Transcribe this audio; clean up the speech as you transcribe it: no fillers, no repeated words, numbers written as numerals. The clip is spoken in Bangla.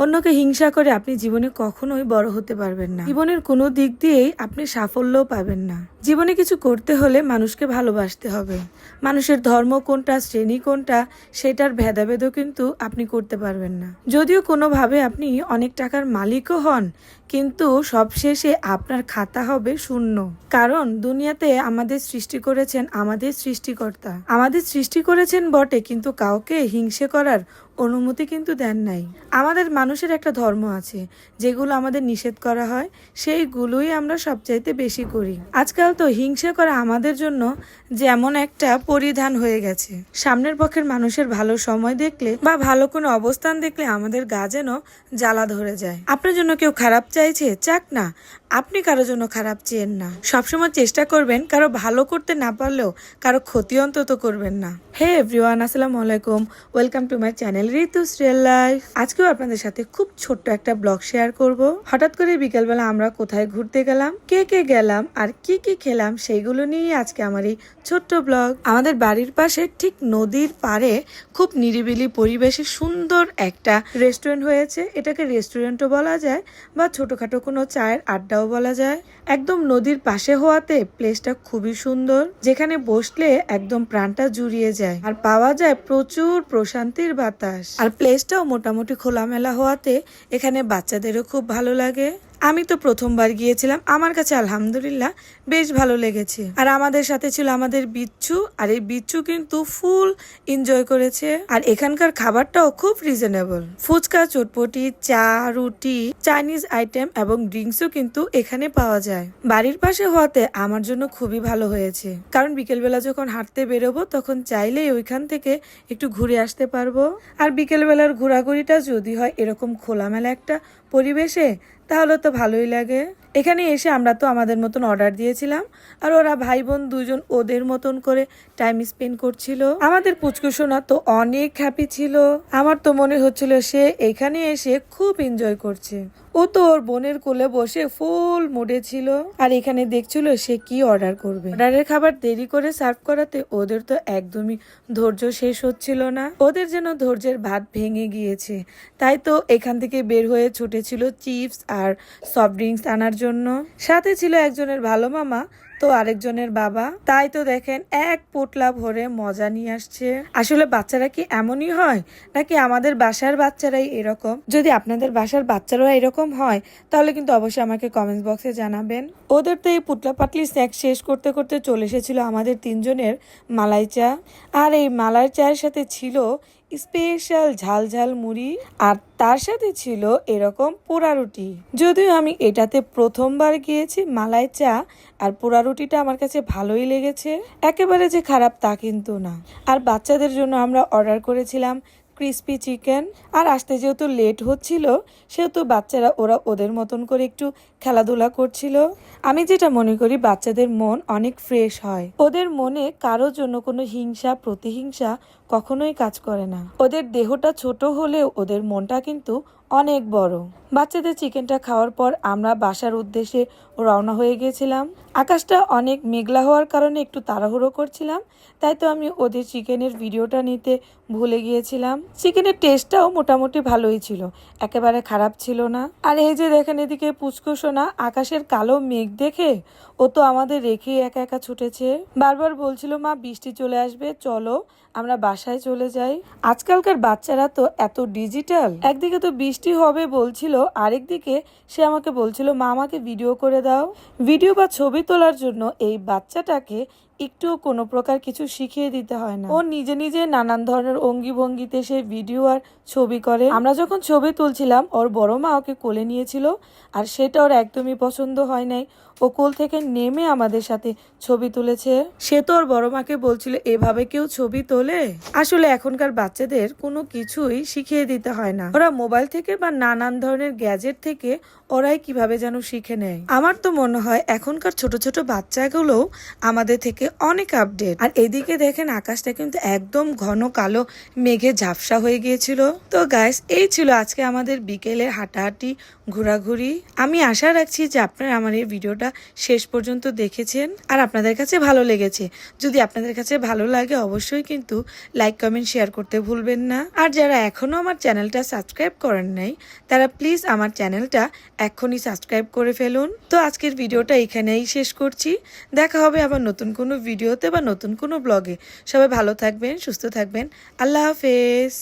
অন্যকে হিংসা করে আপনি জীবনে কখনোই বড় হতে পারবেন না। জীবনের কোনো দিক দিয়েই আপনি সাফল্যও পাবেন না। জীবনে কিছু করতে হলে মানুষকে ভালোবাসতে হবে। মানুষের ধর্ম কোনটা, শ্রেণী কোনটা, সেটার ভেদাভেদও কিন্তু আপনি করতে পারবেন না। যদিও কোনোভাবে আপনি অনেক টাকার মালিকও হন, কিন্তু সবশেষে আপনার খাতা হবে শূন্য। কারণ দুনিয়াতে আমাদের সৃষ্টি করেছেন আমাদের সৃষ্টিকর্তা। আমাদের সৃষ্টি করেছেন বটে, কিন্তু কাউকে হিংসে করার অনুমতি কিন্তু দেন নাই। আমাদের মানুষের একটা ধর্ম আছে, যেগুলো আমাদের নিষেধ করা হয় সেইগুলোই আমরা সবচাইতে বেশি করি। আজকাল তো হিংসা করা আমাদের জন্য যেমন একটা পরিধান হয়ে গেছে। সামনের পক্ষের মানুষের ভালো সময় দেখলে বা ভালো কোনো অবস্থান দেখলে আমাদের গা যেন জ্বালা ধরে যায়। আপনার জন্য কেউ খারাপ চাইছে, চাক না, আপনি কারোর জন্য খারাপ চেয়েন না। সবসময় চেষ্টা করবেন কারো ভালো করতে না পারলেও কারো ক্ষতি অন্তত করবেন না। হে এভরিওয়ান, আসসালামু আলাইকুম, welcome to my channel ঋতুস real life. আজকেও আপনাদের সাথে খুব ছোট্ট একটা ব্লগ শেয়ার করব। হঠাৎ করে বিকেলবেলা আমরা কোথায় ঘুরতে গেলাম, কে কে গেলাম আর কি কি খেলাম, সেইগুলো নিয়ে আজকে আমার এই ছোট্ট ব্লগ। আমাদের বাড়ির পাশে ঠিক নদীর পাড়ে খুব নিরিবিলি পরিবেশে সুন্দর একটা রেস্টুরেন্ট হয়েছে। এটাকে রেস্টুরেন্টও বলা যায় বা ছোটখাটো কোনো চায়ের আড্ডাও বলা যায়। একদম নদীর পাশে হওয়াতে প্লেসটা খুবই সুন্দর, যেখানে বসলে একদম প্রাণটা জুড়িয়ে যায় আর পাওয়া যায় প্রচুর প্রশান্তির বাতাস। আর প্লেসটাও মোটামুটি খোলামেলা হওয়াতে এখানে বাচ্চাদেরও খুব ভালো লাগে। আমি তো প্রথমবার গিয়েছিলাম, আমার কাছে আলহামদুলিল্লাহ বেশ ভালো লেগেছে। আর আমাদের সাথে ছিল আমাদের বিচ্ছু, আর এই বিচ্ছু কিন্তু ফুল এনজয় করেছে। আর এখানকার খাবারটাও খুব রিজনেবল। ফুচকা, চটপটি, চা, রুটি, চাইনিজ আইটেম এবং ড্রিঙ্কসও কিন্তু এখানে পাওয়া যায়। বাড়ির পাশে হওয়াতে আমার জন্য খুবই ভালো হয়েছে, কারণ বিকেলবেলা যখন হাঁটতে বেরোবো তখন চাইলেই ওইখান থেকে একটু ঘুরে আসতে পারবো। আর বিকেলবেলার ঘোরাঘুরিটা যদি হয় এরকম খোলামেলা একটা পরিবেশে, তাহলে তো ভালোই লাগে। এখানে এসে আমরা তো আমাদের মতন অর্ডার দিয়েছিলাম, আর ওরা ভাই বোন দুজন ওদের মতন করে টাইম স্পেন্ড করছিল। আমাদের পুচকুসোনা তো অনেক হ্যাপি ছিল। আমার তো মনে হচ্ছিল সে এখানে এসে খুব এনজয় করছে। ও তো ওর বোনের কোলে বসে ফুল মুডে ছিল, আর এখানে দেখছিল সে কি অর্ডার করবে। অর্ডারের খাবার দেরি করে সার্ভ করাতে ওদের তো একদমই ধৈর্য শেষ হচ্ছিল না। ওদের যেন ধৈর্যের ভাত ভেঙে গিয়েছে, তাই তো এখান থেকে বের হয়ে ছুটেছিল চিপস আর সফট ড্রিঙ্কস আনার জন্য। সাথে ছিল একজনের ভালো মামা তো আরেকজনের বাবা। তাই তো দেখেন এক পোটলা ভরে মজা নিয়ে আসছে। আসলে বাচ্চারা কি এমনই হয়, নাকি আমাদের বাসার বাচ্চারাই এরকম? যদি আপনাদের বাসার বাচ্চারাও এরকম হয় তাহলে কিন্তু অবশ্যই আমাকে কমেন্টস বক্সে জানাবেন। ওদের তো এই পুটলা পাটলি স্ন্যাক্স শেষ করতে করতে চলে এসেছিল আমাদের তিনজনের মালাই চা। আর এই মালাই চায়ের সাথে ছিল স্পেশাল ঝাল ঝাল মুড়ি, আর তার সাথে ছিল এরকম পোড়া রুটি। যদিও আমি এটাতে প্রথমবার গিয়েছি, মালাই চা আর পোড়া রুটিটা আমার কাছে ভালোই লেগেছে, একেবারে যে খারাপ তা কিন্তু না। আর বাচ্চাদের জন্য আমরা অর্ডার করেছিলাম ক্রিস্পি চিকেন। আর আসতে যেহেতু লেট হচ্ছিল, সেহেতু বাচ্চারা ওরা ওদের মতন করে একটু খেলাধুলা করছিল। আমি যেটা মনে করি, বাচ্চাদের মন অনেক ফ্রেশ হয়। ওদের মনে কারোর জন্য কোনো হিংসা প্রতিহিংসা কখনোই কাজ করে না। ওদের দেহটা ছোট হলেও ওদের মনটা কিন্তু অনেক বড়। বাচ্চাদের চিকেনটা খাওয়ার পর আমরা বাসার উদ্দেশ্যে রওনা হয়ে গিয়েছিলাম। আকাশটা অনেক মেঘলা হওয়ার কারণে একটু তাড়াহুড়ো করছিলাম, তাই তো আমি ওদের চিকেনের ভিডিওটা নিতে ভুলে গিয়েছিলাম। চিকেনের টেস্টটাও মোটামুটি ভালোই ছিল, একেবারে খারাপ ছিল না। আর এই যে দেখেন এদিকে পুচকুসোনা আকাশের কালো মেঘ দেখে ও তো আমাদের রেখে একা একা ছুটেছে। বারবার বলছিল, মা বৃষ্টি চলে আসবে, চলো আমরা বাসায় চলে যাই। আজকালকার বাচ্চারা তো এত ডিজিটাল। একদিকে তো বৃষ্টি হবে বলছিল, আরেকদিকে সে আমাকে বলছিল, মা আমাকে ভিডিও করে দাও। ভিডিও বা ছবি তোলার জন্য এই বাচ্চাটাকে একটু কোনো প্রকার কিছু শিখিয়ে দিতে হয় না। ও নিজে নিজে নানান ধরনের অঙ্গি ভঙ্গিতে সে ভিডিও আর ছবি করে। আমরা যখন ছবি তুলছিলাম ওর বড় মা ওকে কোলে নিয়েছিল, আর সেটা ওর একদমই পছন্দ হয় নাই। ও কোল থেকে নেমে আমাদের সাথে ছবি তুলেছে। সে তো ওর বড় মাকে বলছিল, এভাবে কেউ ছবি তোলে? আসলে এখনকার বাচ্চাদের কোনো কিছুই শিখিয়ে দিতে হয় না। ওরা মোবাইল থেকে বা নানান ধরনের গ্যাজেট থেকে ওরাই কিভাবে যেন শিখে নেয়। আমার তো মনে হয় এখনকার ছোট ছোট বাচ্চাগুলো আমাদের থেকে অনেক আপডেট। আর এদিকে দেখেন আকাশটা কিন্তু একদম ঘন কালো মেঘে ঝাপসা হয়ে গিয়েছিল। তো গাইস, এই ছিল আজকে আমাদের বিকেলের হাঁটাহাঁটি ঘোরাঘুরি। আমি আশা রাখছি যে আপনারা আমার এই ভিডিওটা শেষ পর্যন্ত দেখেছেন আর আপনাদের কাছে ভালো লেগেছে। যদি আপনাদের কাছে ভালো লাগে অবশ্যই কিন্তু লাইক কমেন্ট শেয়ার করতে ভুলবেন না। আর যারা এখনো আমার চ্যানেলটা সাবস্ক্রাইব করেন নাই তারা প্লিজ আমার চ্যানেলটা এখনই সাবস্ক্রাইব করে ফেলুন। তো আজকের ভিডিওটা এখানেই শেষ করছি। দেখা হবে আবার নতুন কোনো ভিডিওতে বা নতুন কোনো ব্লগে। সবাই ভালো থাকবেন, সুস্থ থাকবেন। আল্লাহ হাফেজ।